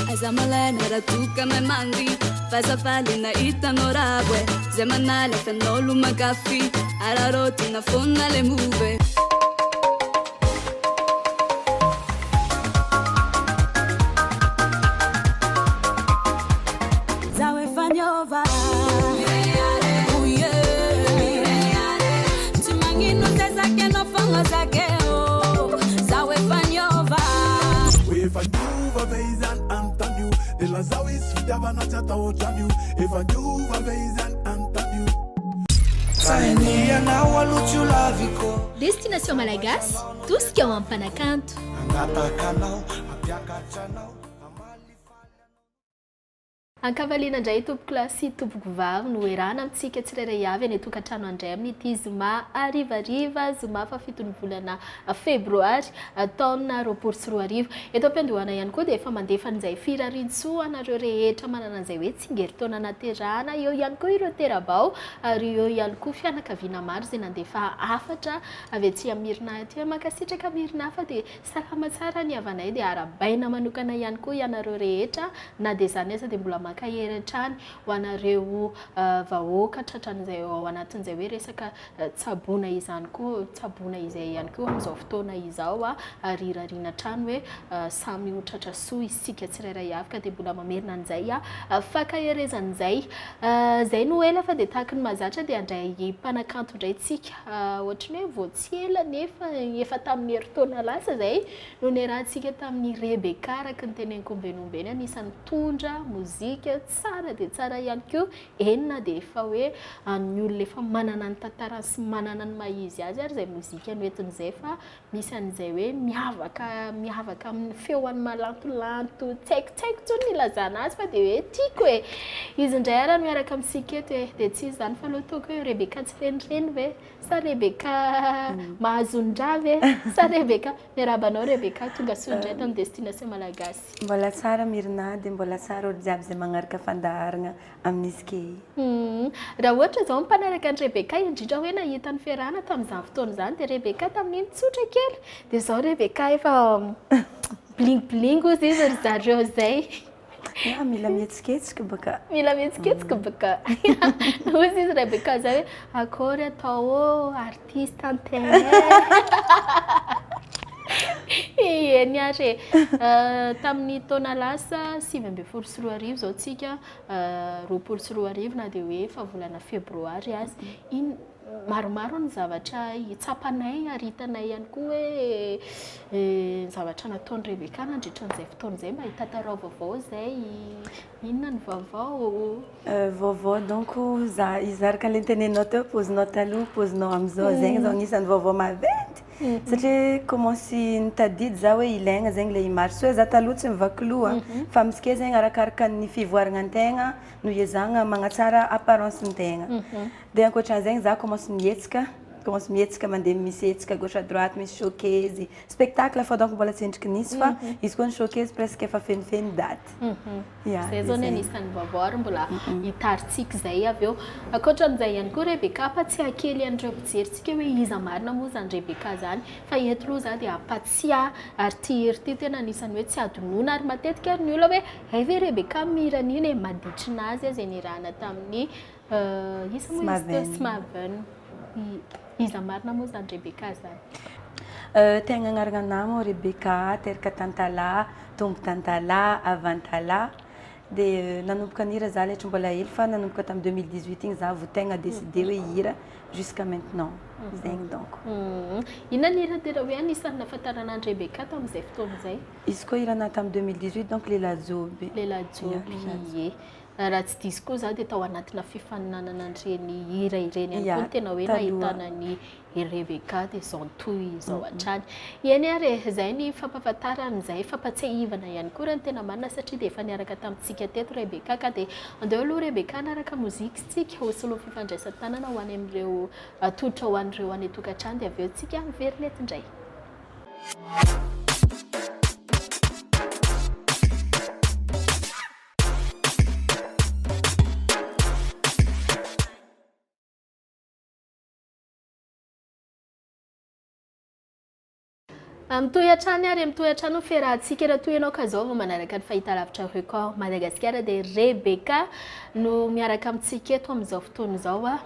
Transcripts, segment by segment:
Aiza malaina raha toka mahay mandry Fazafalina hitanao rabwe Zay manaly afanao lomakafy Ararotina fona le move Zawe fanyova Tumangino zake no fanga zake Zawe fanyova If I knew a vaisan Antonio, de la Zawis Davana Chata Ojanio, if I knew a vaisan Antonio. Destination Malagasy, tout ce qui est en Panacanto. Ankavaliana indray tompoko lasy tompoko vavy no erana amintsika tsirairay avy any tokantrano andray amin'ity zoma arivariva zoma fa fitony volana febroary taona roapolo sy roa arivo eto am-piandohana ihany koa dia efa mandefa an'izay firarian-tsoa anareo rehetra manana an'izay hoe tsingeritaona naterahana eo ihany koa ireo terabao ary eo ihany koa fianakaviana maro izay nandefa afatra avy aty Mirina aty makasitraka Mirina fa dia salama tsara ny havanay dia arabaina manokana ihany koa ianareo rehetra na dia izany aza dia mbola makaheran-trany ho anareo vahoaka tratran'izay ao anatin'izay hoe resaka tsaboana izany koa tsaboana izay ihany koa amin'izao fotoana izao ary rarina trano hoe samy ho tratra soa isika tsirairay avy ka dia mbola mamerina an'izay fakaherezan'izay zay no ela fa dia tahaka ny mahazatra dia andray mpanakanto indray tsika ohatrany hoe voatsiela nefa efa tamin'ny heritaona lasa zay no nerahantsika tamin'ny Rebeka araka ny teneniko ombenombeny anisan'ny tondra mozika tsara dia tsara ihany koa enina dia efa hoe ny olona efa manana ny tantarany sy manana ny mahizy azy ary izay mozika noentin'izay fa misy an'izay hoe miavaka amin'ny feoany malantolanto tsaikotsaiky tsony ny ilazana azy fa dia hoe tiako hoe izy indray ara miaraka amintsika eto hoe dia tsy izy izany fa aloha ataoko hoe Rebeka tsy renireny ve sa Rebeka mahazondra ve sa Rebeka miarabanao Rebeka tonga sondray tamin'ny destination Malagasy mbola tsara Mirina dia mbola tsara olo jiaby izay manaraka fandaharana amin'izy ke raha ohatra izao mpanaraka ny Rebeka indrindra hoe nahita ny fiarahana tamin'izany fotoana izany dia Rebeka tamin'iny tsotra kely dia izao Rebeka efa bling ozy izy ry zareo izay mila mihetsiketsika baka mila mihetsiketsika baka ozy izy Rebeka zay hoe akory atao artiste antenne eny ary tamin'ny taona lasa 2024 sy 2025 zao tsika 2024 na dia hoe efa volana febroary azy iny maromaro ny zavatra hitsapanay aritanay ihany koa hoe zavatra nataon'ny Rebeka nandritra an'izay fotoana izay mba hitantarao vaovao zay inona ny vaovao donc izy araka le tenenao teo pozinao taloha pozinao amin'izao zegny zao anisan'ny vaovao maventy satria commence nitadidy za hoe ilaigna zegny le image so za taloha tsy mivaky loha fa misy ke zegny arakaraka ny fivoarana an-tegna no iezahana magnatsara apparence n-tegna dia ankoatran'izegny za commence mihetsika mandeha misy hetsika gauche à droite misy showcase spectacle fa donc mbola tsendriky nisy fa izy koa ny showcase presque efa fenifeny daty zay zao ny anisan'ny vaovao ary mbola hitaritsika zay avy eo ankoatran'izay ihany koa Rebeka ampatsiaha kely an'ireo mpijeritsika hoe iza marina moa zany Rebeka zany fa eto aloha za dia ampatsiaha ary ty tena anisan'ny hoe tsy adonona ary matetika ary ny olona hoe ve Rebeka miran'iny maditra azy izay nirahana tamin'ny Smaven iza marina moa zany Rebeka zany tegna agnarana namo Rebeka teraka tantala tombo tantala avantala dia nanomboka nihira za letra mbola hely fa nanomboka tamin'ny 2018 igny za vao tegna décidé hoe hira jusqu'à maintenant zegny donc inona ny hira tena hoe anisan'ny nahafantarana an'i Rebeka tamin'izay fotoana izay izy koa hirana tamin'ny 2018 donc Lelajoby raha tsy diso koa za dia tao anatina fifaninanana an'ireny hira ireny ihany koa tena hoe nahitana ny Rebeka dia izao toy izao hatrany eny ary izay ny fampahafantaran'izay fampatsiahivana ihany koa raha ny tena marina satria dia efa niaraka tamintsika teto Rebeka ka dia andeha aloha Rebeka naraka mozika tsika hosoloha fifandraisan-tanana ho any amin'ireo totra ho an'ireo any tokantrano dia avy eo tsika miverina eto indray Mitohan-trano ary mitohan-trano fiarahantsika raha toy ianao ka zao vao manaraka ny fahitalavitra record Madagascar dia Rebecca no miaraka amintsika eto amin'izao fotoana izao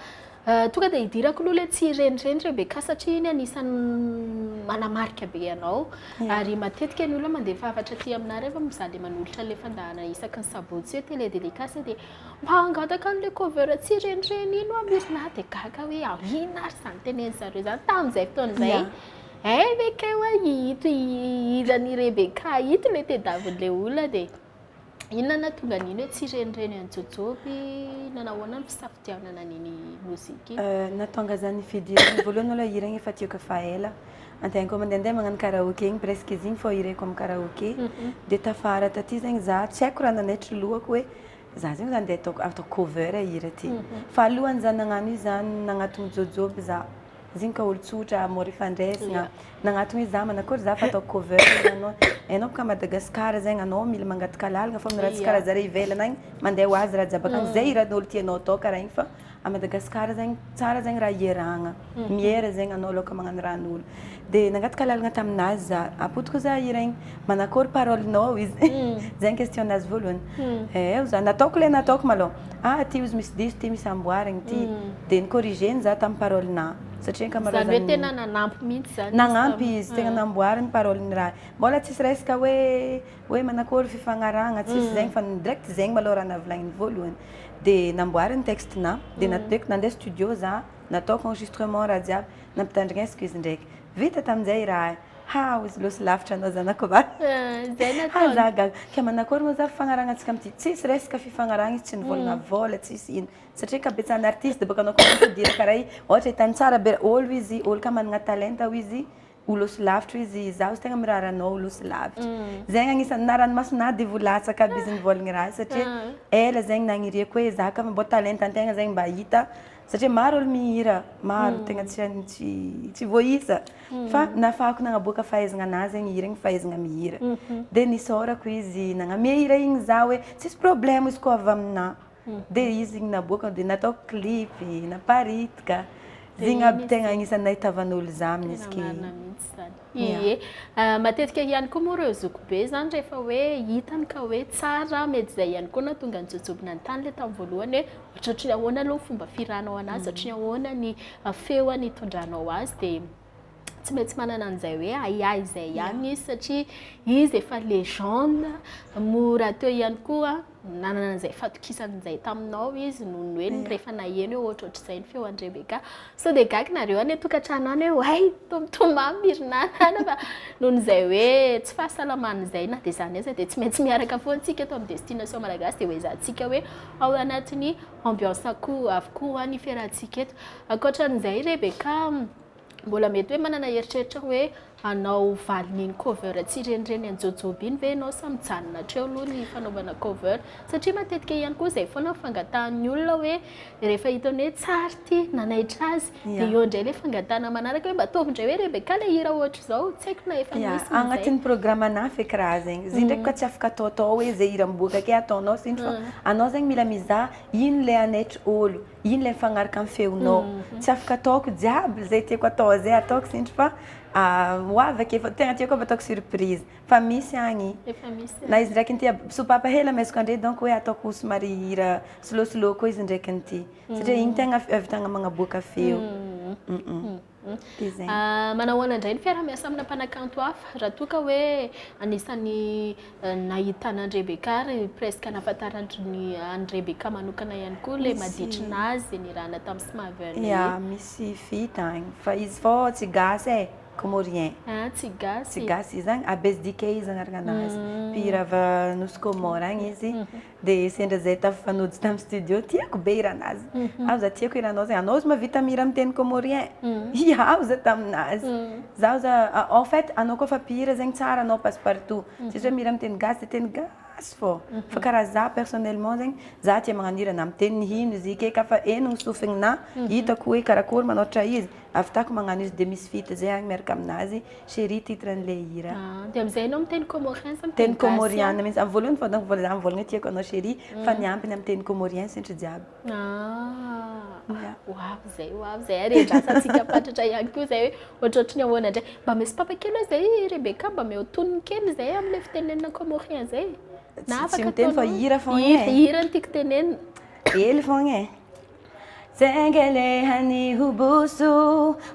tonga dia hidirako aloha ilay tsy renireny Rebecca satria iny anisan'ny manamarika be ianao ary matetika ny olona mandefa hafatra aty aminah rehefa mizaha ilay manolotra ilay fandahana isaky ny sabotsy hoe télé dédicace dia mba hangataka an'ilay cover tsy renireny iny amirina dia gaga hoe ina ary izany teneny zareo zany tamin'izay fotoana izay Rebecca ito iran'ny Rebecca ito ilay tediavin'ilay olona dia inona nahatonga an'iny hoe tsy renireny anjojopy nanahoana ny fisafidianana an'iny mozika iny natonga zany fidirana voalohany aloha hira igny efa tiako efa ela antegna mandehandeha magnano karaoké igny presque izy igny fô hireko amin'ny karaoké dia tafara taty zegny za tsy haiko raha nanaitry lohako hoe za zegny zany dia atao cover hira ty fa alohany za nagnano io zany nagnatony jojopy za ziny ka olo tsotra mora ifandraisana nagnatony za manakory za fa atao cover anao ka Madagascar zegny anao mila mangataka lalagna fa raha tsy karaha zare ivelana agny mandeha ho azy raha jabakagny zay iran'olo tianao atao karaha igny fa a Madagascar zegny tsara zegny raha iaragna miera zegny anao loka magnano ran'olo dia nangataka lalagna taminazy za apotiko za hira igny manakory parolenao izy zegny questionnazy voalohany za nataoko le nataoko malôha ty izy misy diso ty misy amboarigny ty dia nicorrigeny za tamin'ny parolena satria zany hoe tena nanampy mihitsy zany nagnampy izy tegna namboariny paroleny raha mbola tsisy resaka hoe manakory fifagnaragna tsisy zegny fa direct zegny malôha raha navolagniny voalohany dia namboariny texte-na dia nateko nandeha studio za nataoko enregistrement raha jiaby nampitandrinesiko izy ndraiky vita tamin'izay raha izy losy lavitra anao zanako va zay natao za gaga ka manakory moa za fifagnaragna antsika amin'ity tsisy resaka fifagnaragna izy tsy nivolagna vola tsisy ino satria kabetsahana artiste baka anao koa dire karaha i ohatra hitany tsara be olo izy olo ka managna talenta ho izy olosy lavitra izy zaho tegna miraranao olosy lavitra zegny agnisan'ny naranomasonah dia volatsaka aby izy nivolagny raha satria ela zegny nagniriako hoe za ka mbo talenta antegna zegny mba hita satria maro olo mihira maro tegna tsy voaisa fa nafahako nagnaboaka fahaizagna anazy zegny hira igny fahaizagna mihira dia nisorako izy nagnamia hira igny za hoe tsisy problème izy koa avy aminah dia izy igny naboaka dia nataoko clipy naparitika zegny aby tegna agnisan'ny nahitavan'olo za amin'izy ke matetika ihany koa moa reo zoko be zany rehefa hoe hitany ka hoe tsara mety zay ihany koa nahatonga ny jojoby nanontany le tamin'ny voalohany hoe ohatratra ny ahoana aloha fomba firanao anazy ohatry ny ahoana ny feo ny hitondranao azy dia tsy maintsy manana an'izay hoe aiai izay ihany izy satria izy efa légende mora teo ihany koa nanana an'izay fatokisan'izay taminao izy noho ny hoe rehefa naheno hoe ohatrohatr'izay ny feo an'i Rebecca sao dia gaga nareo any tokantrano any hoe hay tomtomamy mirinana fa noho n'izay hoe tsy fahasalamana izay na dia zany aza dia tsy maintsy miaraka foana antsika eto amin'ny destination malagasy dia hoezantsika hoe ao anatin'ny ambiance avokoa ny fiarahantsika eto ankoatran'izay Rebecca mbola mety hoe manana heritreritra hoe anao valin'iny cover tsy renireny anjojoby iny ve anao sa mijanona treo aloha ny fanaovana cover satria matetika ihany koa izay foana fangatahan'ny olona hoe rehefa hitany hoe tsara ty nanaitra azy dia eo indray ilay fangatahana manaraka hoe mba ataovy indray hoe Rebecca ilay hira ohatra izao tsy haiko na efa misy agnatin'ny programme anah feky raha zegny izy ndraiky ka tsy afaka ataotao hoe zay hira miboaka ake ataonao sindry fa anao zegny mila mizaha ino ilay anaitra olo ino ilay mifagnaraka amin'ny feonao tsy afaka ataoko jiaby zay tiako atao zay ataoko sindry fa hoavy ake fa tegna tiako avy ataoko surprise fa misy agny na izy ndraiky nity sopapa hela maisoko andre donc hoe ataoko somary hira slow koa izy ndraiky nity satria igny tegna avitagna magnaboaka feo manahoana indray ny fiaramiasa amina mpanakanto hafa raha toa ka hoe anisan'ny nahitana an'i Rebecca presque nahafantarany an'i Rebecca manokana ihany koa le maditrinazy nirahana tamin'ny Smaverne misy fita agny fa izy fô tsy gasy comorien tsy gasy izy agny abesdike izy agnarana anazy mpihirava nosy Comore agny izy dia sendra zay tafanody tamin'ny studio tiako be hiranazy ao za tiako hiranao zegny anao izy mavita mihira amin'ny teny comorien iaho za taminazy zaho za en fait anao koa fa mpihira zegny tsara anao passe partout sisy hoe mihira amin'ny teny gasy dia teny gasy masy fô fa karaha za personnellement zegny za tia magnanira na miteny hino izy ke kafa eno sofigna hitako hoe karakory manoatra izy afitako magnano izy de misy fita zay agny miaraka aminazy chérie titran'le hira de amizay anao miteny comorien sa miteny comoriana mihitsy amin'ny voalohany fôdonko vola za mivolagna tiako anao chérie fa niampiny amin'ny teny comorien sentry jiaby Wow zay ary andrasantsika patratra ihany koa zay hoe ohatrohatry ny ahoana indray mba misy papakely zay Rebecca mba meo tonony kely zay am'le fitenenina comorien zay na afaka miteny fa hira fogna hira tiako tenenina hely fogna e Zengelehani hubusu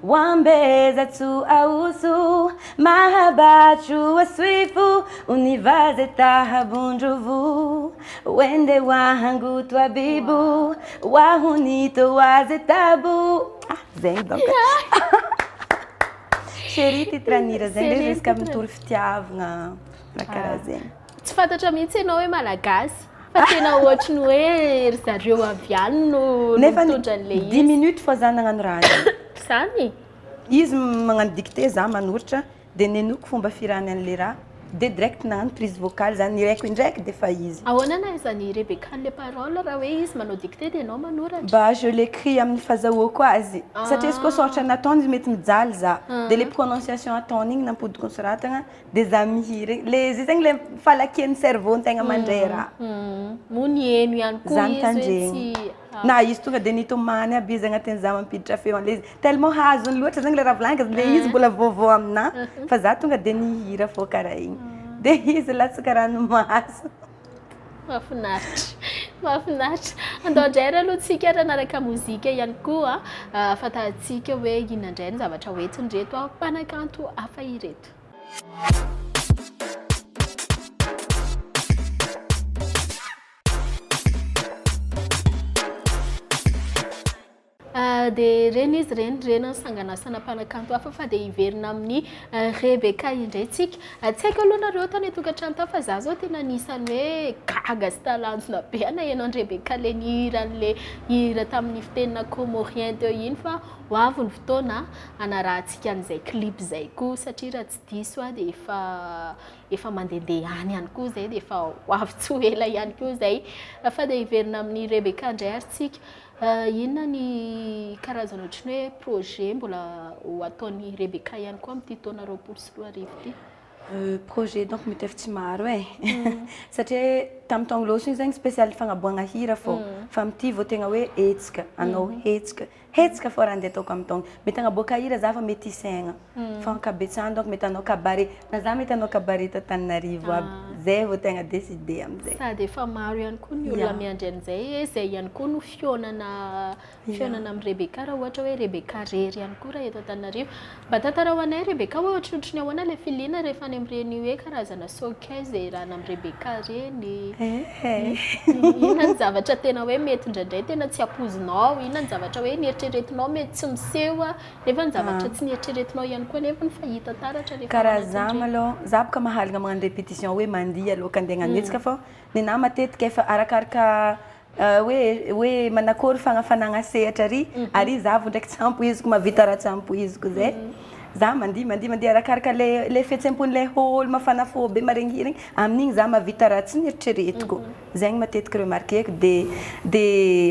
wambeza tu ausu mahabachu aswifu univaze tahabunjuvu wende wahangu twabibu wahunito waze tabu zeng donc chérie titranira zeng jusqu'à mitoro fitiavagna na karaha zegny tsy fantatra mihitsy ianao hoe malagasy fa tena ohatry ny hoe ry zareo avy any no mitondra an'le izy 10 minutes fô za nagnano raha zany izy magnano dicté za manoratra de nenoko fomba firahany an'le raha de direct nagnano prise vocale zany iraiko indraiky de fa izy ahoana na izany Rebecca le parole raha hoe izy manao dicté de anao manoratra bah je l'écris amin'ny fahazahoako azy satria izy koa sôratra nataony izy mety mijaly za de le prononciation ataony igny nampodiko soratagna de za mihira le izy zegny le falakian'ny cerveau tegna mandray raha mony eno ihany koa izy na izy tonga de nitomany aby izy agnatin'ny za mampiditra feo an'le izy tellement hazony loatra zegny le raha volagniko le izy mbola vaovao amina fa za tonga de nihira fô karaha igny de izy latsaka ranomaso mahafinaritra andao indray aloha tsika ranaraka mozika ihany koa ahafantarantsika hoe inona indray ny zavatra hoentiny reto mpanakanto hafa ireto de reny izy reny sanganasana mpanakanto hafa fa de hiverina amin'ny Rebecca indray tsika tsy haiko aloha nareo tany tokantrano ta fa za zao tena nisany hoe gaga sy talanjona be ana ianao Rebecca le nihiran'le hira tamin'ny fitenina comorien teo iny fa ho avy ny fotoana anarahantsika an'izay clip zay koa satria raha tsy diso de efa mandehandeha any ihany koa zay de efa ho avy tsy ho ela ihany koa zay fa de hiverina amin'ny Rebecca indray ary tsika inona ny karazana ohatrany hoe projet mbola ho ataon'ny Rebecca ihany koa amin'ity taona 2024 ity projet donc mety efa tsy maro e satria tamin'ny taogno loatra igny zegny spécial fagnaboahana hira fô fa amin'ity vao tegna hoe hetsika anao hetsika fô raha andeha ataoko amin'ny taogno mety hagnaboaka hira za fa mety isaigna fa ankabetsahany donc mety anao cabaret na za mety anao cabaret ta Tananarivo aby zay vao tegna décidé am'zay sady efa maro ihany koa ny olona miandry an'izay zay ihany koa no fionana amin'ny Rebecca raha ohatra hoe Rebecca rery ihany koa raha eto Tananarivo mba tantarao anay Rebecca hoe ohatrohatry ny ahoana le filiana rehefa any amin'ireny hoe karazana showcase rahana amin'ny Rebecca reny inona ny zavatra tena hoe mety indraindray tena tsy ampozinao inona ny zavatra hoe nieritreretinao mety tsy miseho nefa ny zavatra tsy nieritreretinao ihany koa nefa ny fahita taratra rehefa karaha za malôha za boka mahalagna magnano répétition hoe mandia aloka andeha hagnano hetsika fô nenahy matetika efa arakaraka hoe manakory fagnafanagna sehatra ary za vao ndraiky tsy ampoiziko mavita raha tsy ampoiziko zay za mandia arakaraka le fihetsem-pon'le ôlo mafana fô be maregny hira igny amin'igny za mavita raha tsy nieritreretiko zegny matetika remarqueko de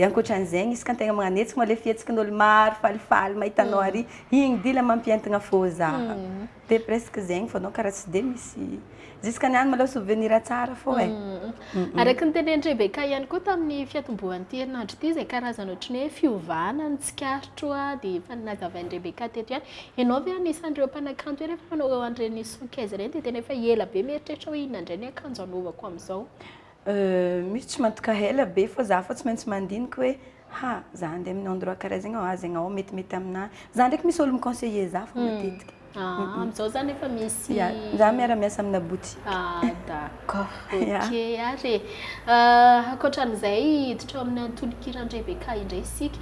ankoatran'zegny izy ka antegna magnano hetsika moa le fihetsikin'olo maro falifaly mahitanao ary igny dila mampientagna fô za de presque zegny fô donc karaha tsy de misy jusqu'à niany malôha souvenir tsara fô e araky ny tenen'ny Rebecca ihany koa tamin'ny fiatombohan'ity herinandro ity zay karazana ohatrany hoe fiovana ny tsikaritro de efa nazavain'ny Rebecca teto ihany ianao ve anisan'ireo mpanakanto hoe rehefa manao an'ireny showcase reny de tena efa ela be mieritreritra hoe inona indray ny akanjo anaovako am'izao misy tsy mantoka ela be fô za fô tsy maintsy mandiniky hoe za andeha amin'ny endroit karaha zegny zegny ao metimety aminahy za ndraiky misy olo miconseiller za fô matetika am'izao zany efa misy za miara-miasa amina boutique d'accord ok ary ankoatran'izay hiditra amin'ny antonikiran'ny Rebecca indray isika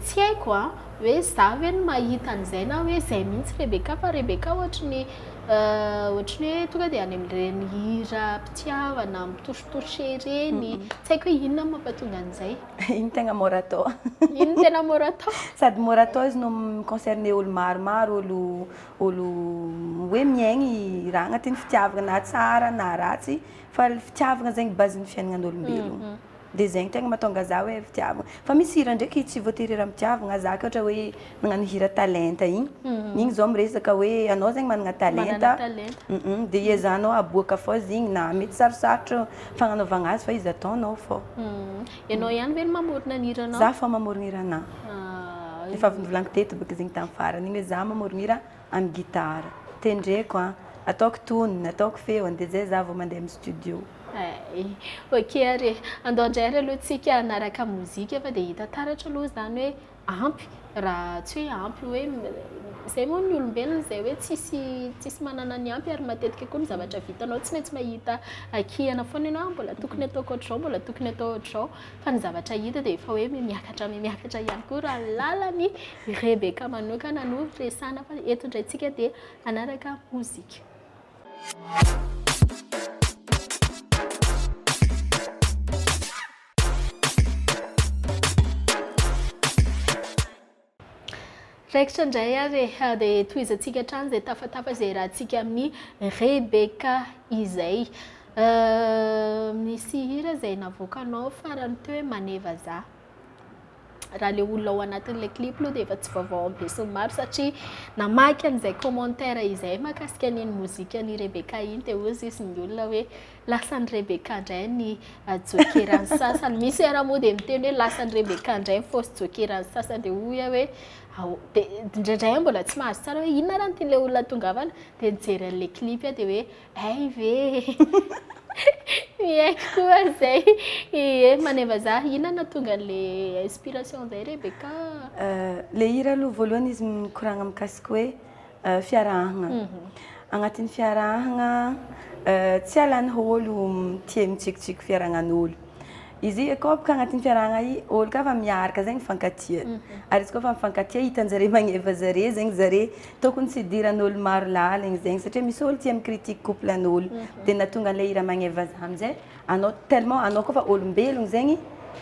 tsy haiko hoe za ve no mahita an'izay na hoe zay mihitsy Rebecca fa Rebecca ohatry ny Ohatra hoe tonga dia any amin'ireny hira mpitiavana mitositosy reny tsy haiko hoe inona mampatonga an'izay Iny tegna mora atao. ino tena mora atao Sady mora atao izy no concerné olo maromaro, olo hoe miaigny raha agnatin'ny fitiavana na tsara na ratsy fa fitiavana zegny base-ny fiainagnan'olombelogno. Dia zegny tegna mahatonga za hoe fitiavana. Fa misy hira ndraiky tsy voatery hira mitiavana za ohatra hoe magnano hira talenta igny. Igny zao miresaka hoe anao zegny manana talenta. Dia iezahanao aboaka fô igny na mety sarosarotra fagnanaovana azy fa izy ataonao fô. Ianao ihany ve no mamorona ny hiranao? Za fô mamorona hiranahy. Efa nivolaniko teto baka zegny tamin'ny farany igny hoe za mamorona hira amin'ny gitara. Tendreko ataoko tonony, ataoko feony dia zay za vao mandeha amin'ny studio. Ok are andao indray aloha tsika hanaraka mozika fa dia hita taratra aloha zany hoe ampy raha tsy hoe ampy hoe izay moa ny olombelona izay hoe tsisy manana ny ampy ary matetika koa ny zavatra vitanao tsy maintsy mahita akihana foana ianao mbola tokony ataoko ohatr'izao mbola tokony atao ohatr'izao fa ny zavatra hita dia efa hoe miakatra ihany koa raha lalany Rebeka manokana no resana fa eto indray tsika dia hanaraka mozika. Raikitra indray ary dia tohizantsika hatrany izay tafatafa izay rahantsika amin'ny Rebeka izay. Misy hira izay navoakanao farany teo hoe maneva za. Raha ilay olona ao anatin'ilay clip aloha dia efa tsy vaovao ambesin'ny maro satria namaky an'izay commentaire izay mahakasika an'iny mozikan'i Rebeka iny dia ozy izy ny olona hoe lasan'ny Rebeka indray ny jokeran'ny sasany. Misy ara moa dia miteny hoe lasan'ny Rebeka indray ny fosy jokeran'ny sasany dia hoy hoe dia indraindray mbola tsy mahazo tsara hoe inona raha tian'ilay olona tongavana dia nijery an'ilay clip dia hoe ay ve miaiky koa izay maneva za inona tonga an'ilay inspiration izay Rebeka? Le hira aloha voalohany izy mikoragna mikasika hoe fiarahana. Agnatin'ny fiarahana tsy alany olo tia mitsikitsiky fiarahanan'olo. Izy koa baka agnatin'ny fiarahana olo ka fa miaraka zegny mifankatia. Ary izy koa fa mifankatia hitan-jare magneva zare zegny zare tokony tsy idiran'olo maro lalagna zegny satria misy olo tia mikritika couplen'olo. Dia nahatonga an'ilay hira magneva za amin'izay anao tellement anao koa fa olombelogno zegny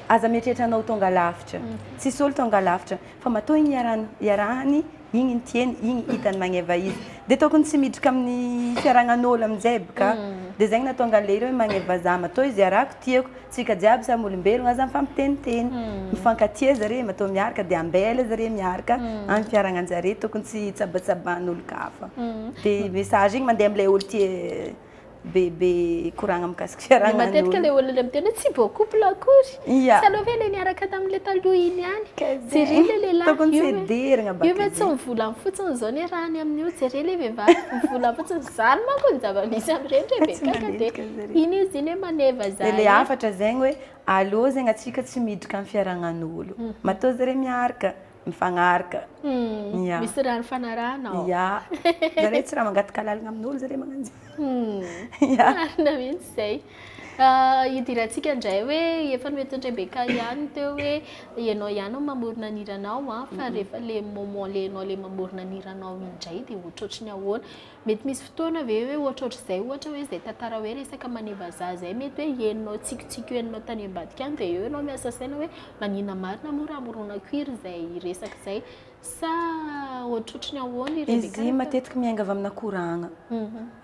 aza mieritreritra anao tonga lavitra. Tsisy olo tonga lavitra fa matoa igny iarahany igny ny tiany igny hitany magneva izy. Dia tokony tsy miditra amin'ny fiarahanan'olo amin'izay baka. Dia zegny nahatonga an'ilay hira hoe magneva za matoa izy iarahako tiako tsika jiaby samy olombelogno aza mifampitetiteny. Mifankatia zare matoa miaraka dia ambela zare miaraka amin'ny fiarahanan-jare tokony tsy tsabatsabahan'olo kafa. Dia message igny mandeha amin'ilay olo tia be koragna mikasika fiarahanan'olo. Matetika ilay olona miteny hoe tsy beau couple akory. Tsy aleo ve ilay niaraka tamin'ilay taloha iny ihany. Jereo ilay lehilahy tokony tsy hidirana baka. Io ve tsy mivolagna fotsiny izao ny rahany amin'io jereo ilay vehivavy mivolagna fotsiny izany manko ny zava-misy amin'ireny Rebeka ka dia iny izy iny hoe maneva za. Ilay hafatra zegny hoe alô zegny atsika tsy miditra amin'ny fiarahanan'olo. Matoa zare miaraka mifagnaraka. Misy raha nifanarahana ao. Zare tsy raha mangataka lalagna amin'olo zare magnano zay. Marina mihitsy izay. Idirantsika indray hoe efa noentin'i Rebeka ihany teo hoe ianao ihany no mamorona ny hiranao fa rehefa ilay moment ilay ianao ilay mamorona ny hiranao indray dia ohatrohatry ny ahoana. Mety misy fotoana ve hoe ohatrohatr'izay ohatra hoe izay tantara hoe resaka maneva za izay mety hoe henonao tsikitsiky henonao tany ambadika any dia eo ianao miasa saina hoe maninona marina moa raha moronako hiry izay resaka izay sa ohatrohatry ny ahoana i Rebeka? Izy matetika miainga avy amina koragna.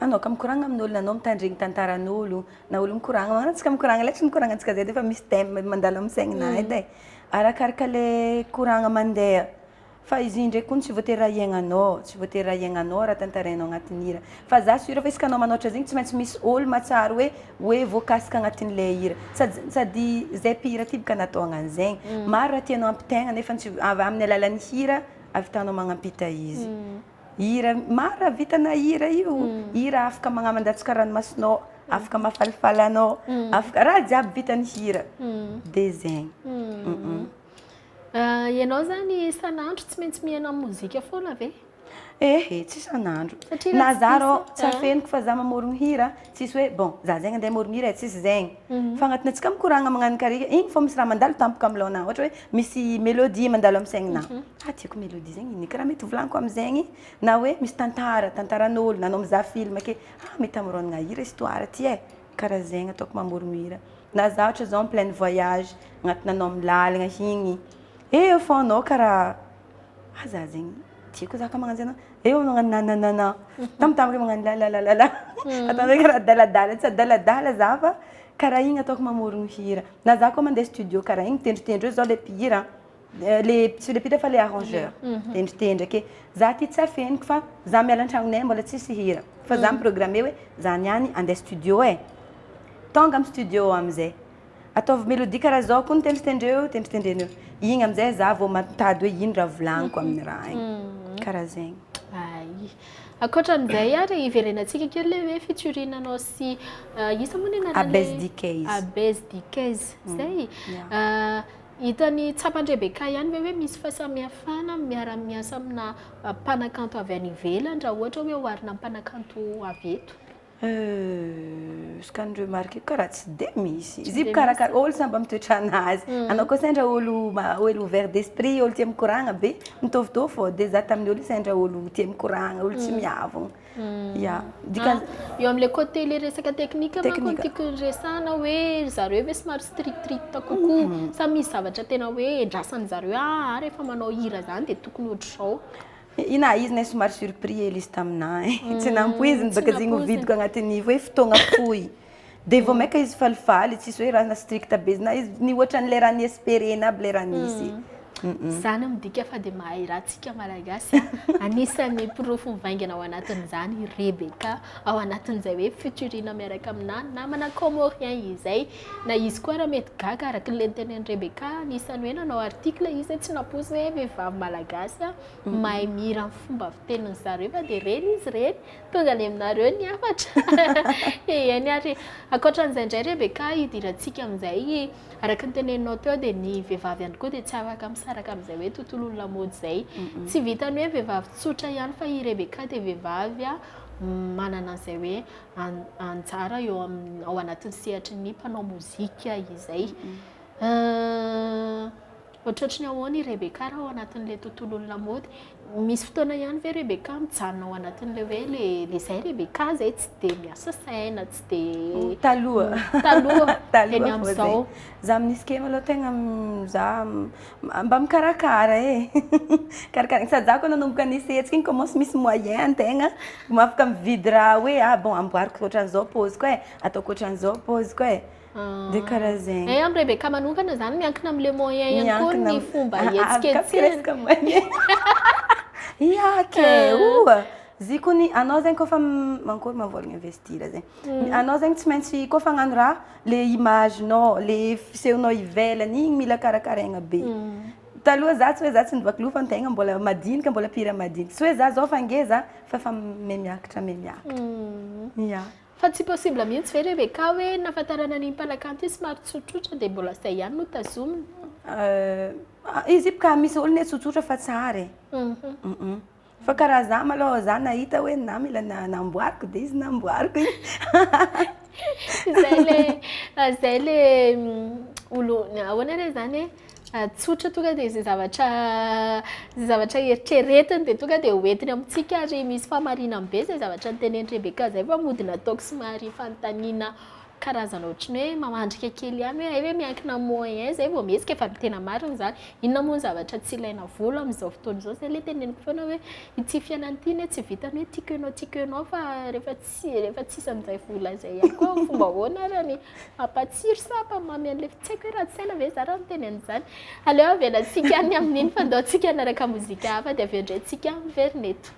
Anao ka mikoragna amin'olo anao mitandregny tantaran'olo na olo mikoragna antsika mikoragna letry mikoragna antsika zay efa misy thème mandalo amin'ny saigninay edy. Arakaraka le koragna mandeha. Fa izy ndraiky koa tsy voatery raha iainanao, tsy voatery raha iainanao raha tantarainao agnatin'ny hira. Fa za sura fa izy kanao manoatra zegny tsy maintsy misy olo matsaro hoe voakasika agnatin'ilay hira. Sady zay mpihira ty bika natao an'izegny. Maro raha tianao ampitaigna nefa tsy avy amin'ny alalan'ny hira avitanao magnampita izy. Hira maro raha vitana hira io. Hira afaka magnamandatsika ranomasinao, afaka mahafalifaly anao, afaka raha jiaby vitan'ny hira. Dia zegny. Ianao zany isan'andro tsy maintsy mihaino mozika foana ve? Tsy isan'andro. Na za rô tsy afeniko fa za mamorogno hira, tsisy hoe bon, za zegny andeha mamorogno hira tsisy zegny. Fa agnatin'ny antsika mikoragna magnano kariky, igny fô misy raha mandalo tampoka amin'ny lôhana. Ohatra hoe misy mélodie mandalo amin'ny saigninahy. Tiako mélodie zegny iny karaha mety volagniko am'zegny na hoe misy tantaran'olo na anao mizaha film ake, mety amorônagna hira histoire ty e. Karaha zegny ataoko mamorogno hira. Na za ohatra zao en plein voyage, agnatina anao milalagna igny. Eo fô anao karaha za zegny tiako za ka magnano zay anao. Eo magnano nananana. Tampotampoka magnano lalalala. Ataonao karaha daladala, tsy daladala za fa karaha igny ataoko mamorogno hira. Na za koa mandeha studio karaha igny tendritendry eo zao le mpihira, tsy le mpihira fa le arrangeur. Tendritendry ake. Za ty tsy afeniko fa za miala an-tragnonay mbola tsisy hira. Fa za miprogrammer hoe za niany andeha studio e. Tonga amin'ny studio am'zay. Ataovy mélodie karaha zao koa tendritendreo. Igny am'zay za vao matady hoe ino raha volagniko amin'ny raha igny. Karaha zegny. Ankoatran'izay ary iverenantsika kely le hoe fiturinanao sy isa moa ny anarany Abez Dikez zay. Hitany tsapany Rebecca ihany hoe misy fahasamihafana miara-miasa amina mpanakanto avy any ivelany raha ohatra hoe oharina mpanakanto avy eto. Ska ny remarque karaha tsy de misy. Izy karakara olo samba mitoetra anazy. Anao koa sendra olo ouvert d'esprit, olo tia mikoragna be, mitovitovy fô de za tamin'ny olo sendra olo tia mikoragna, olo tsy miavogno. Eo am'le côté le resaka teknika manko tiako resana hoe zareo hoe somary strict kokoa sa misy zavatra tena hoe ndrasan'ny zareo rehefa manao hira zany de tokony ohatr'izao. Ina izy nay somary surpris hely izy taminahy. Tsy nampoiziny baka zegny hovidiko agnatin'ny hoe fotoagna fohy. De vao maika izy falifaly, tsisy hoe raha strict be izy na izy ny ohatran'le raha ny espérena aby le raha nisy. Zany midika fa de mahay raha tsika malagasy anisan'ny pirofo mivaingana ao anatin'izany Rebecca ao anatin'izay hoe fiturina miaraka aminahy namana comorien izay na izy koa raha mety gaga araka le tenen'i Rebecca anisany hoe nanao article izy tsy nampoziny hoe vehivavy malagasy mahay mihira amin'ny fomba fitenin'ny zareo fa de reny izy reny tonga any aminareo ny afatra eny ary ankoatran'izay indray Rebecca hidirantsika amin'izay araka ny teneninao teo de ny vehivavy ihany koa de tsy afaka misaraka amin'izay hoe tontolon'ny lamaody zay tsy vitany hoe vehivavy tsotra ihany fa i Rebecca de vehivavy manana an'izay hoe anjara eo ao anatin'ny sehatry ny mpanao mozika izay ohatrohatry ny ahoana i Rebecca raha ao anatin'le tontolon'ny lamaody misy fotoana ihany ve Rebecca mijanona ao anatin'le hoe le zay Rebecca zay tsy de miasa saina tsy de taloha eny amin'izao za amin'isy kema aloha tegna za mba mikarakara karakara sady za koa nanomboka nisetsika igny commence misy moyen tegna mafaka mividy raha hoe bon amboariko ohatran'izao pôziko ataoko ohatran'izao pôziko de karaha zegny. Am Rebecca manokana zany miankina am'le moyen ihany koa ny fomba hetsiketsika moyen. Zikony anao zegny kaofa mankory mavolagna investir zegny. Anao zegny tsy maintsy kaofa hagnano raha le imagenao, le fisehonao ivelany igny mila karakaraigna be. Taloha za tsy hoe za tsy nivaky loha fa tegna mbola madinika mbola pira madinika. Tsy hoe za zao fa ngeza fa miakatra. Fa tsy possible mihitsy ve Rebecca hoe nafatarana ny mpanakanto izy somary tsotsotra de mbola zay ihany no tazominy. Izy ka misy olo ne tsotsotra fa tsara fa karaha za malôha za nahita hoe na mila namboariko de izy namboariko. Zay le olo ahoana re zany tsotra tonga de zay zavatra eritreretiny de tonga de hoentiny amintsika ary misy famarinany be zay zavatra nitenen'i Rebecca zay fa mody nataoko somary fanontaniana karazana ohatriny hoe mamandrika kely ihany hoe hoe miankina moyen zay vao mihetsika efa tena marina zany inona moa ny zavatra tsy ilaina vola amin'izao fotoana izao zay le teneniko foana hoe ity fiainana ity ne tsy vitany hoe tiako ianao fa rehefa tsisy amin'izay vola zay ihany koa fomba ahoana raha ny mampatsiro sa mpamamy an'le tsy haiko hoe raha tsaina ve za raha miteny an'izany aleo avelantsika any amin'iny fa andaontsika anaraka mozika hafa de avy eo indray tsika miverina eto.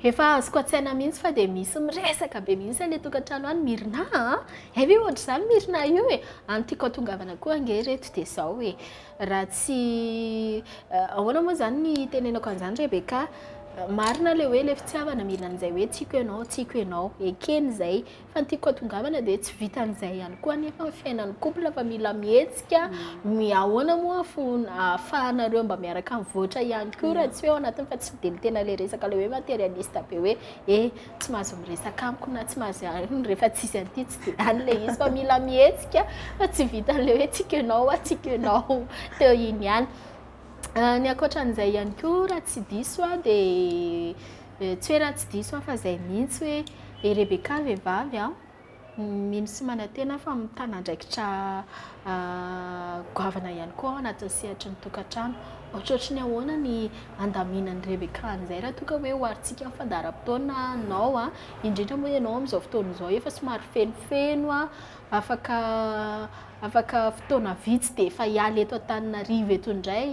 Efa azoko atsaina mihitsy fa de misy miresaka be mihitsy le tokantrano any mirina ve ohatra zany mirina io antiako tongavana koa ange reto de zao raha tsy ahoana moa zany ny tenenako an'izany Rebecca marina le hoe le fitiavana mila an'izay hoe tiako ianao ekeny zay fa ny tiako atongavana dia tsy vita an'izay ihany koa nefa fiainan'ny couple fa mila mihetsika ahoana moa ahafahanareo mba miaraka mivoatra ihany koa raha tsy hoe ao anatiny fa tsy dia tena le resaka le hoe matérialiste be hoe tsy mahazo miresaka amiko na tsy mahazo rehefa tsisy an'ity tsy dia any le izy fa mila mihetsika fa tsy vita an'le hoe tiako ianao teo iny ihany. Ny ankoatran'izay ihany koa raha tsy diso dia tsy hoe raha tsy diso fa izay mihitsy hoe Rebeka vehivavy mino sy manantena fa mitana andraikitra goavana ihany koa ao anatin'ny sehatry ny tokantrano. Ohatrohatry ny ahoana ny andaminan'ny Rebeka an'izay raha toa ka hoe hoarintsika amin'ny fandaharam-potoana anao indrindra moa ianao amin'izao fotoana izao efa somary fenofeno afaka fotoana vitsy dia efa hiala eto Antananarivo eto indray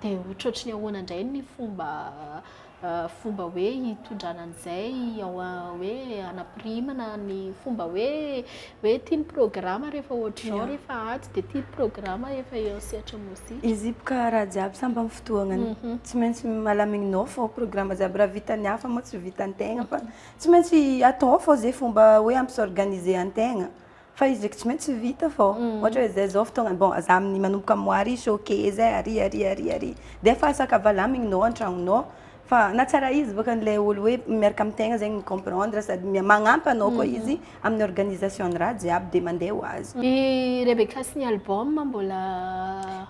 dia ohatrohatry ny ahoana indray ny fomba hoe hitondrana an'izay hoe anapirimana ny fomba hoe tia ny programa rehefa ohatr'izao rehefa aty dia tia ny programa efa eo sehatra mosy izy boka raha jiaby samby amin'ny fotoagnany tsy maintsy malamininao fô programa jiaby raha vitany hafa moa tsy vitan-tegna fa tsy maintsy atao fô zay fomba hoe ampisorganize an-tegna fa izy ndraiky tsy maintsy vita fô ohatra hoe zay zao fotoagna bon za amin'ny manomboka moary showcase ary dia efa saka valamininao an-tragnonao fa na tsara izy boka an'ilay olo hoe miaraka amin'ny-tegna zegny micomprendre sady magnampy anao koa izy amin'ny organisation raha jiaby dia mandeha ho azy. I Rebeka sy ny album mbola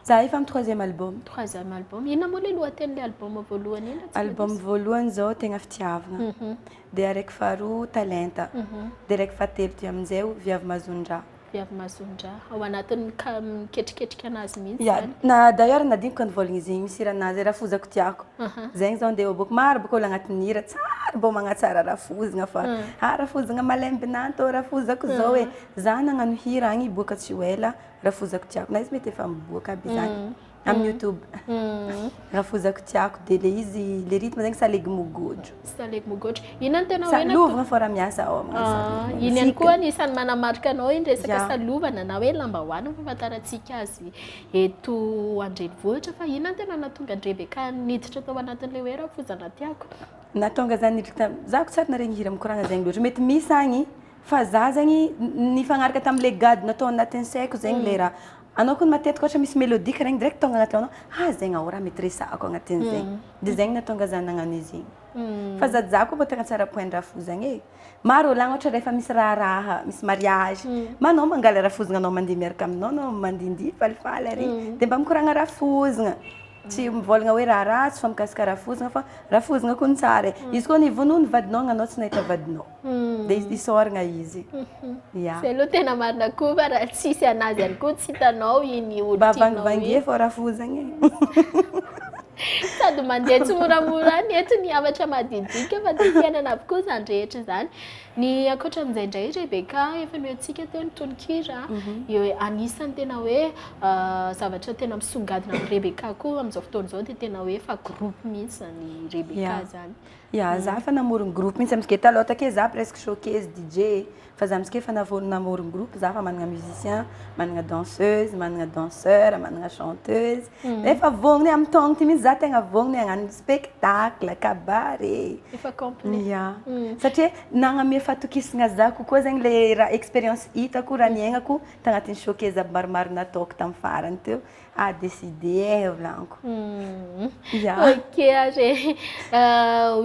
za efa amin'ny troisième album. Inona moa le lohatenin'ilay album voalohany iny? Album voalohany zao Tegna Fitiavana dia araiky faharoa Talenta dia araiky fahatelo ty amin'izay Viavy Mazondra. Ao anatin'ny miketriketrika anazy mihitsy zany. Na d'ailleurs nadiniko nivolagna izy misy iranazy rafozako tiako. Zegny zao ndeha boka maro boka olo agnatin'ny hira tsara mbô magnatsara rafozagna fa rafozagna malembinanto rafozako zao hoe za nagnano hira agny boka tsy ho ela rafozako tiako na izy mety efa miboaka aby zany amin'ny YouTube. Rafozako tiako dia le izy le rythme zegny Salegy Mogodro. Inona tena hoe salovagna fô raha miasa ao iny ihany koa anisan'ny manamarika anao iny resaka salovana na hoe lambahoany fahafantarantsika azy eto andrenivohitra fa inona tena nahatonga ny Rebeka niditra tao anatin'ilay hoe rafozana tiako? Nahatonga zany niditra zako tsy ary naregny hira mikoragna zegny loatra mety misy agny fa za zegny nifagnaraka tamin'ilay gady natao anatin'ny saiko zegny le raha anao koa matetika ohatra misy mélodie regny direct tonga agnaty anao zegny raha mety resako agnatin'zegny dia zegny nahatonga za nagnano izy igny fa za koa tegna tsara point rafozagna maro olo agny ohatra rehefa misy raha misy mariage manao mangala rafozagna anao mandeha miaraka aminao anao mandindihy falifaly ary dia mba mikoragna rafozagna tsy mivolagna hoe raha ratsy fa mikasika rafozagna fa rafozagna koa ny tsara izy koa nivonoa ny vadinao anao tsy nahita vadinao dia isoragna izy. Zay aloha tena marina koa fa raha tsisy anazy ihany koa tsy hitanao iny olo bavangivangie fô rafozagna sady mandeha tsy moramora ny eto ny havatra madidika fa dia fiainana avokoa zany rehetra zany. Ny ankoatran'izay indray Rebeka efa noentsika teo ny tononkira anisany tena hoe zavatra tena misongadina amin'ny Rebeka koa amin'izao fotoana izao dia tena hoe efa groupe mihitsy zany Rebeka zany. Za fa namorogny groupe mihitsy amizake taloha take za presque showcase DJ fa za amizake fa namorogny groupe za fa managna musicien managna danseuse managna danseur managna chanteuse efa vognony amin'ny taogno ty mihitsy za tegna vognony hagnano spectacle cabaret efa complet satria nagnamia fatokisagna za kokoa zegny le raha expérience hitako raha niaignako tagnatin'ny showcase aby maromaro nataoko tamin'ny farany teo décidé volaniko. Ok ary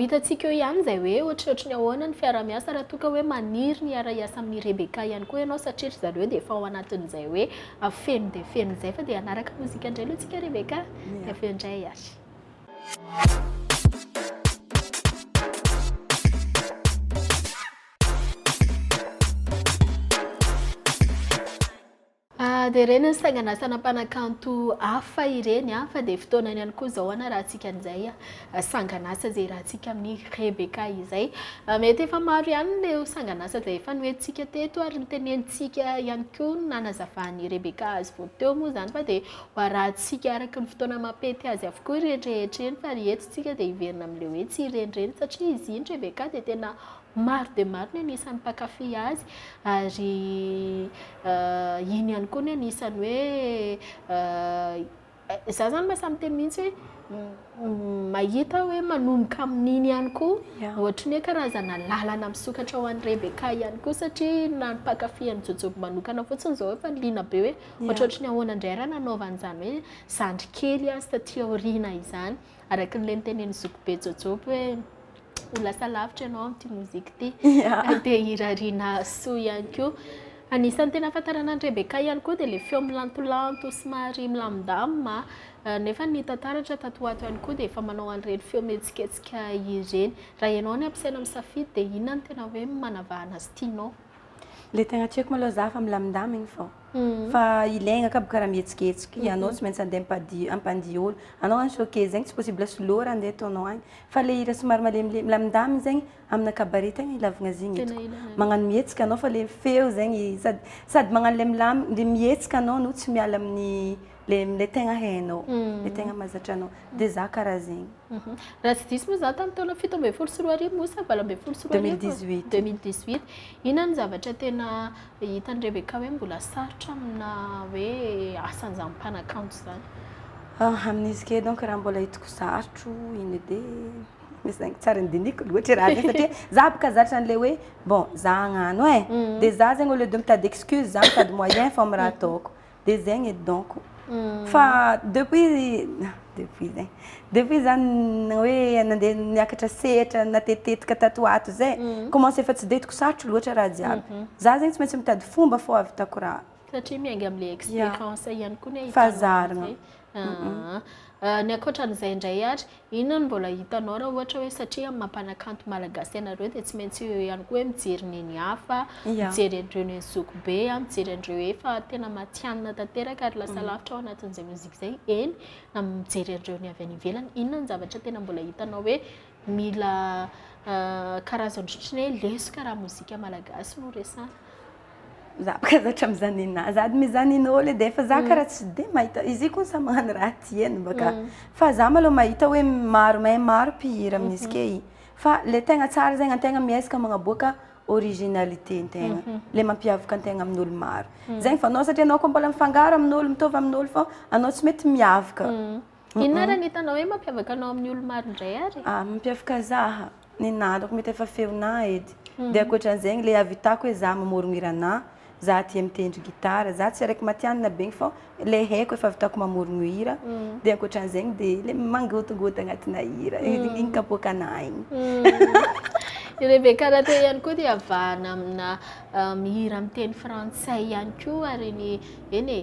hitantsika eo ihany zay hoe ohatrohatry ny ahoana ny fiara-miasa raha toa ka hoe maniry ny hiara-iasa amin'ny Rebeka ihany koa ianao satria ry zareo dia efa ao anatin'izay hoe feno dia feno zay fa dia anaraka mozika indray aloha tsika Rebeka dia feo indray ary. Dia ireny ny sanganasana mpanakanto hafa ireny fa dia fotoanany ihany koa izao raha antsika an'izay sanganasa izay rahantsika amin'ny Rebeka izay mety efa maro ihany ilay sanganasa izay efa noentsika teto ary nitenentsika ihany koa nanazavahan'ny Rebeka azy vao teo moa izany fa dia rahantsika araka ny fotoana mampety azy avokoa ireny rehetra eny fa ry eto tsika dia hiverina amin'ilay hoe tsy irenireny satria izy iny Rebeka dia tena maro dia maro ny anisan'ny mpakafy azy ary iny ihany koa ny anisan'ny hoe za zany mahasamy teny mihitsy hoe mahita hoe manomboka amin'iny ihany koa ohatra ny hoe karazana lalana misokatra ho an'ny Rebeka ihany koa satria na mpakafy ny jojoby manokana fotsiny zao efa liana be hoe ohatrohatry ny ahoana indray raha nanaova an'izany hoe zandry kely taty aoriana izany araka n'ilay niteneny zokibe jojoby hoe ho lasa lavitra ianao amin'ity mozika ity dia hirariana soa ihany koa. Anisan'ny tena afantarana an'i Rebeka ihany koa dia ilay feo milantolanto somary milamindamina nefa ny tantaratra tato ato ihany koa dia efa manao an'ireny feo mihetsiketsika ireny. Raha ianao ny ampiasaina misafidy dia inona ny tena hoe manavahana azy tianao? Le tegna tiako malôha za fa milamindamina fao. Fa ilaigna ka karaha mihetsiketsiky ianao tsy maintsy andeha ampandia olo. Anao any choqué zegny tsy possible soloara andeha ataonao agny. Fa le hira somary milamindamina zegny amina cabaret tegna ilavagna zigny hitako. Magnano mihetsika anao fa le feo zegny sady magnano le milamina le mihetsika anao no tsy miala amin'ny le tegna hainao, le tegna mahazatra anao. Dia za karaha zegny. Raha tsy diso moa za tamin'ny taona 17 mosa 2018. 2018 inona ny zavatra tena hitan'ny Rebeka hoe mbola sarotra amina hoe asan'izany mpanakanto zany? Amin'izy ke donc raha mbola hitako sarotro iny dia misy zegny tsara indiniko loatra raha zegny satria za boka zatra an'ilay hoe bon za hagnano dia za zegny au lieu de mitady excuse za mitady moyen fa amin'ny raha ataoko dia zegny edy donc. Fa depuis zany hoe nandeha niakatra sehatra natetetika tato ato zay commencé efa tsy dia hitako sarotro loatra raha jiaby. Za zegny tsy maintsy mitady fomba fao ahavitako raha. Satria miainga amin'ilay expérience ihany koa ny fazarina. Ny ankoatran'izay indray ary inona no mbola hitanao raha ohatra hoe satria amin'ny mampanakanto malagasy ianareo dia tsy maintsy ihany koa hoe mijery ny hafa, mijery an'ireo ny zokibe, mijery an'ireo efa tena matianina tanteraka ary lasa lavitra ao anatin'izay mozika izay eny na mijery an'ireo ny avy any ivelany. Inona ny zavatra tena mbola hitanao hoe mila karazana ohatriny hoe lesoka raha mozika malagasy no resana? Za boka zatra mizany ninazy sady mizanin'olo dia efa za karaha tsy dia mahita izy koa sa magnano raha tiany baka fa za malôha mahita hoe maro mpihira amin'izy ke fa le tegna tsara zegny antegna miezaka magnaboaka originalité antegna le mampiavaka antegna amin'olo maro zegny fa anao satria anao koa mbola mifangaro amin'olo mitovy amin'olo fa anao tsy mety miavaka. Inona raha ny hitanao hoe mampiavaka anao amin'ny olo maro indray ary? Mampiavaka zaha ninandroko mety efa feonà edy dia ankoatran'izegny le avitako hoe za mamorogno hiranahy za tia mitendry gitara za tsy araiky matianina be fa le haiko efa avitako mamorogno hira dia ankoatran'izegny dia le mangotongoto agnatina hira igny kapoakanahy igny. Rebeka raha teo ihany koa dia avahana amina mihira miteny frantsay ihany koa ary ny ny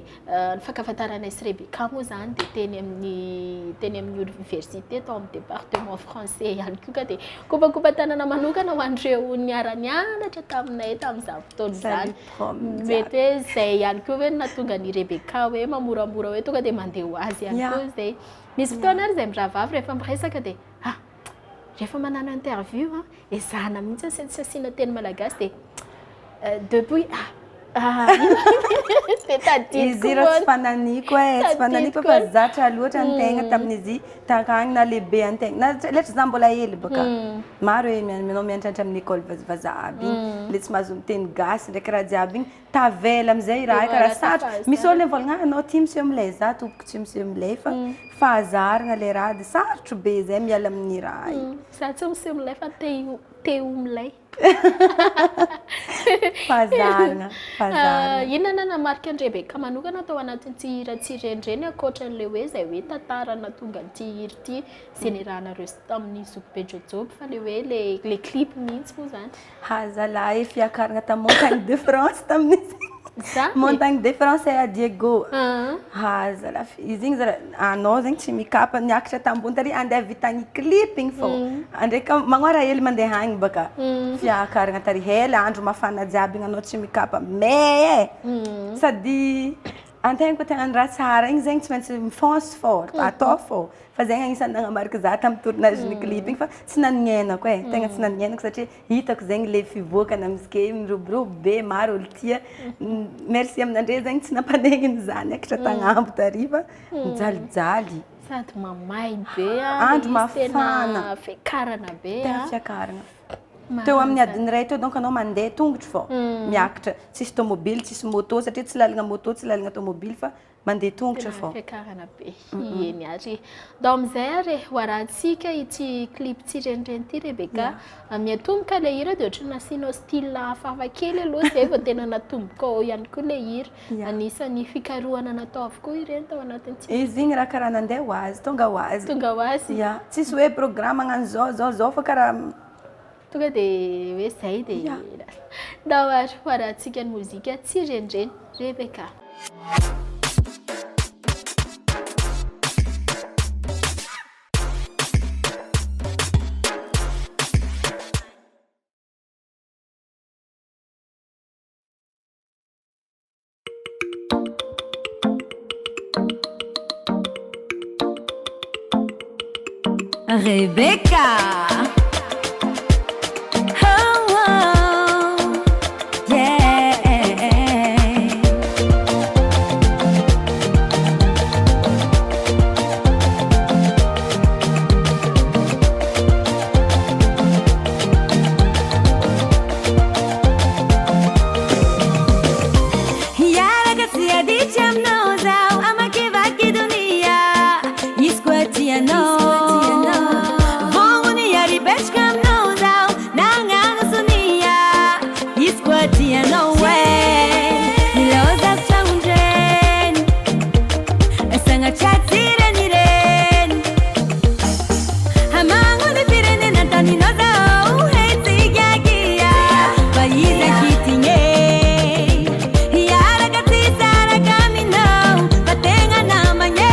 fankafantaranay Rebeka moa zany dia teny amin'ny université tao amin'ny département français ihany koa ka dia kopakopa-tanana manokana ho an'ireo niara-nianatra taminay tamin'izany fotoana izany. Mety hoe izay ihany koa hoe nahatonga ny Rebeka hoe mamoramora hoe tonga dia mandeha ho azy ihany koa izay. Misy fotoana ary izay miravavy rehefa miresaka dia rehefa manano interview ezahana mihitsy sasiana teny malagasy dia depuis izy raha tsy fananiko tsy fananiko fa zatra loatra ny tegna tamin'izy takagny na lehibe antegna na letra za mbola hely baka maro hoe manao miantratra amin'ny école vazavaza aby le tsy mahazo miteny gasy ndraiky raha jiaby igny tavela amizay raha karaha sarotra misy olo mivolagna anao tia monsieur milay za tompoko tsy monsieur milay fa fazarina le raha dia sarotro be zay miala amin'ny raha za tsy monsieur milay fa teo milay. Fazarina. Inona namarika an'i Rebeka manokana tao anatin'ity hira tsirenireny ankoatran'ilay hoe izay hoe tantara nahatonga an'ity hira ity izay niarahanareo tamin'ny zokibe jojoby fa le hoe le clip mihitsy moa zany. Zalahy fiakarana tamin'ny Montagne de France tamin'izy. Montagne de France à Diego. Zalahy izy igny anao zegny tsy mikapa niakatra tambony tary andeha vitagny clip igny fô. Andraika magnora hely mandeha agny baka. Fiakarana tary hela andro mafana jiaby igny anao tsy mikapa mais sady antegna koa tegna raha tsara igny zegny tsy maintsy mifonce fort atao fô fa zegny agnisan'ny nanamarika za tamin'ny tournage ny clip igny fa tsy nanignainako tegna tsy nanignainako satria hitako zegny le fivoakana amizike miroborobo be maro olo tia merci aminandre zegny tsy nampaneniny za niakatra tagnambo tary fa mijalijaly sady mamay be andro mafana fiakarana be fiakarana teo amin'ny adiny iray teo donc anao mandeha tongotry fô miakatra tsisy tomobily tsisy moto satria tsy lalagna moto tsy lalagna tomobily fa mandeha tongotry fô fiakarana be eny ary donc amizay ary hoarantsika ity clip tsirenireny ity Rebecca miatomboka le hira dia ohatry nasinao style hafahafa kely aloha zay vao tena natomboka ao ihany koa le hira anisan'ny fikarohana natao avokoa ireny tao anatin'ity izy igny raha karaha nandeha ho azy tonga ho azy tonga ho azy tsisy hoe programme agnano zao fa karaha tonga dia hoe zay dia da hoarantsika ny mozika tsirenireny Rebecca. Rebecca. Oh, oh, yeah. Yara kasia di cham no zao ama ke vaki dunia isquatia no. No way, miloza changren, esanga chatire niren. Hamangu ni firene natani noza uheti yagia, bayiza kitinye. Yara katisa ra kamino, batenga namanye.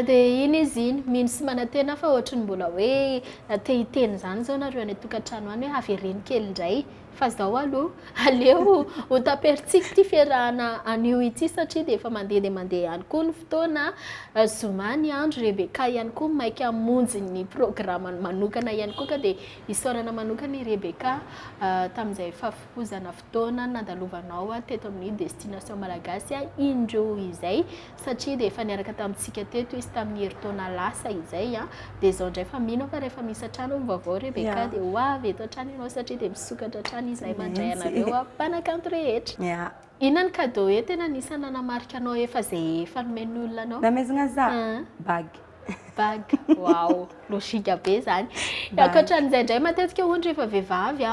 Dia iny izy iny mino sy manantena fa ohatry ny mbola hoe te hiteny izany zao nareo any tokantrano any hoe havereny kely indray fa zao aloha aleo ho taperitsika ity fiarahana anio ity satria dia efa mandeha dia mandeha ihany koa ny fotoana zoma ny andro Rebecca ihany koa maika hamonjy ny programme manokana ihany koa ka dia isaorana manokana i Rebecca tamin'izay fahafohozana fotoana nandalovanao teto amin'ny destination malagasy indro izay satria dia efa niaraka tamintsika teto izy tamin'ny herintaona lasa izay dia izao indray fa mino fa rehefa misy hatrano vaovao Rebecca dia ho avy eto hatrany ianao satria dia misokatra hatrany izay mandray anareo mpanakanto rehetra. Inona ny cadeau hoe tena nisy nanamarika anao efa zay efa nomeny olona anao? Namezana za bagy. Bagy, wow, logika be zany. Ankoatran'izay indray matetika hono rehefa vehivavy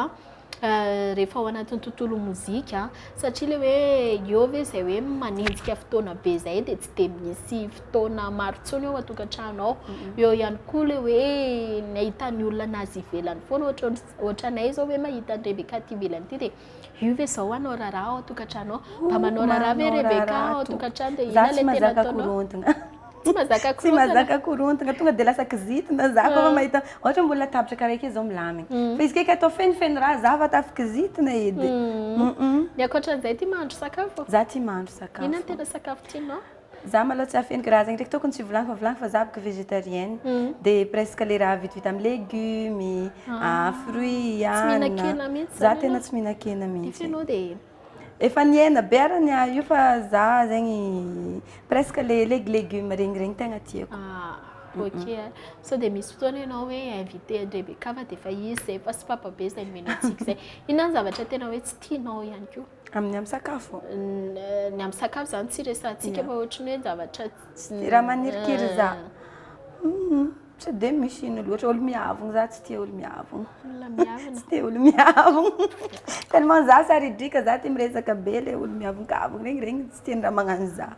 rehefa ao anatin'ny tontolo mozika satria le hoe eo ve zay hoe manenjika fotoana be zay dia tsy dia misy fotoana maro tsony ao atokantrano ao. Eo ihany koa le hoe nahitany olona nazy ivelany foana ohatranay zao hoe mahita ny Rebeka aty ivelany ity dia io ve zao anao raharaha ao atokantrano ao mba manao raharaha ve Rebeka ao atokantrano dia ina le tena ataonao? Tsy mazaka korontana tonga dia lasa kizitina za koa mahita ohatra mbola tabatra karaha ake zao milamina fa izy keka atao fenifeny raha za fa tafa kizitina edy. Ny ankoatran'izay tia mahandro sakafo? Za tia mahandro sakafo. Ina tena sakafo tianao? Za maloha tsy afeniko raha zegny ndraiky tokony tsy volagny fa za bôka végétarienne dia presque le raha vitivita amin'ny légumes fruits ana za tena tsy mihinan-kena mihitsy. Tianao dia efa niena be arany io fa za zegny presque le légumes regny tegna tiako. Ok, so dia misy fotoana ianao hoe invité Rebeka fa dia efa izy zay fa sy papa be zay nomena antsika zay. Inona ny zavatra tena hoe tsy tianao ihany koa? Amin'ny sakafo. Ny amin'ny sakafo zany tsy resantsika fa ohatrany hoe zavatra raha manirikiry za. Tsy dia misy ino loatra olo miavogna za tsy tia olo miavogna. Tsy tia olo miavogna. Tellement za saridrika za tia miresaka be le olo miavognkavogna regny tsy tiany raha magnano za.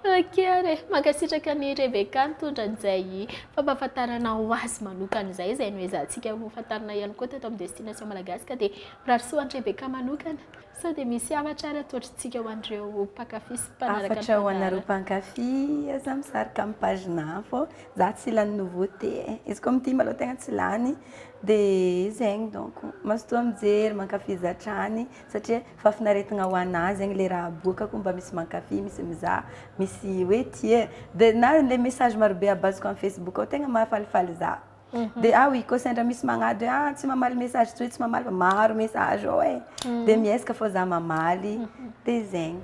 Ok re, mankasitraka ny Rebeka nitondra an'izay fampahafantarana ho azy manokana izay no ezahantsika hofantarina ihany koa teto amin'ny destination Madagascar dia mirarosoa an'i Rebeka manokana. So dia misy havatra ary atotrintsika ho an'ireo mpankafy sy mpanaraka afatra ho anareo mpankafy aza misaraka amin'ny pagena fô za tsy lany nouveauté izy koa mity maloha tegna tsy lany dia zegny donc mazotoa mijery mankafy zatrany satria fafinaretigna ho anazy zegny le raha aboakako mba misy mankafy misy mizaha misy hoe tia dia na le message marobe abaziko amin'ny Facebook ao tegna mahafalifaly za. Dia oui koa sendra misy magnady tsy mamaly message tsy mamaly fa maro message ao dia miezaka fô za mamaly dia zegny.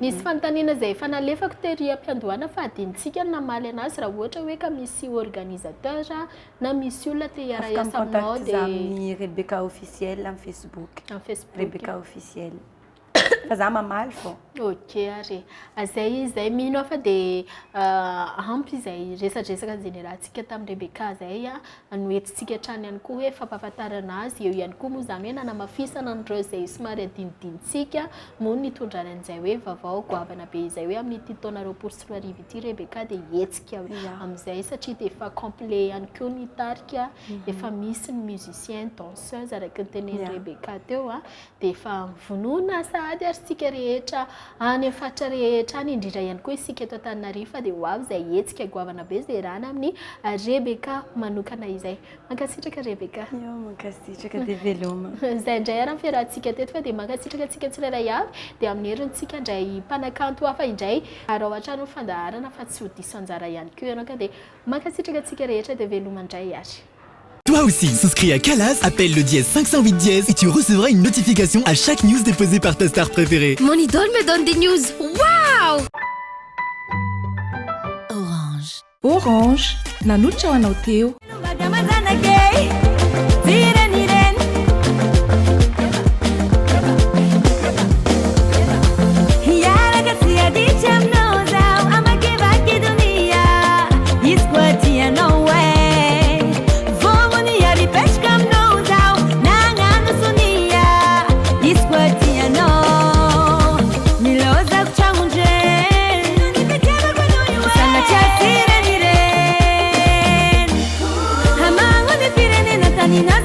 Misy fanontaniana zay efa nalefako tery am-piandohana fa adinitsika namaly anazy raha ohatra hoe ka misy organisateur na misy olona te hiara-iasa aminao dia amin'ny Rebeka officiel amin'ny Facebook. Rebeka officiel. Fa za mamaly fô. Ok ary zay mino afa dia ampy izay resadresaka izay niarahantsika tamin'ny Rebeka zay noentintsika hatrany ihany koa hoe fampahafantarana azy eo ihany koa moa zany hoe nanamafisana an'ireo izay somary adinidinitsika moa nitondrana an'izay hoe vaovao goavana be izay hoe amin'ity taona roapolo sy roa arivo ity Rebeka dia hetsika amin'izay satria dia efa complet ihany koa ny tarika efa misy ny musicien danseuse araka ny tenen'i Rebeka teo dia efa mivonona sady ary sika rehetra any faritra rehetra any indrindra ihany koa isika eto Antananarivo fa dia ho avy izay hetsika goavana be izay rana amin'ny Rebeka manokana izay. Mankasitraka Rebeka. Mankasitraka dia veloma. Izay indray ary fiarahantsika teto fa dia mankasitraka antsika tsirairay avy dia amin'ny herintsika indray mpanakanto hafa indray ary ao an-trano fandaharana fa tsy ho diso anjara ihany koa ianao ka dia mankasitraka antsika rehetra dia veloma indray ary. Toi aussi, souscris à Calas, appelle le dièse 508 dièse et tu recevras une notification à chaque news déposée par ta star préférée. Mon idole me donne des news. Waouh! Orange. Orange, nanutra wanao teo. Nina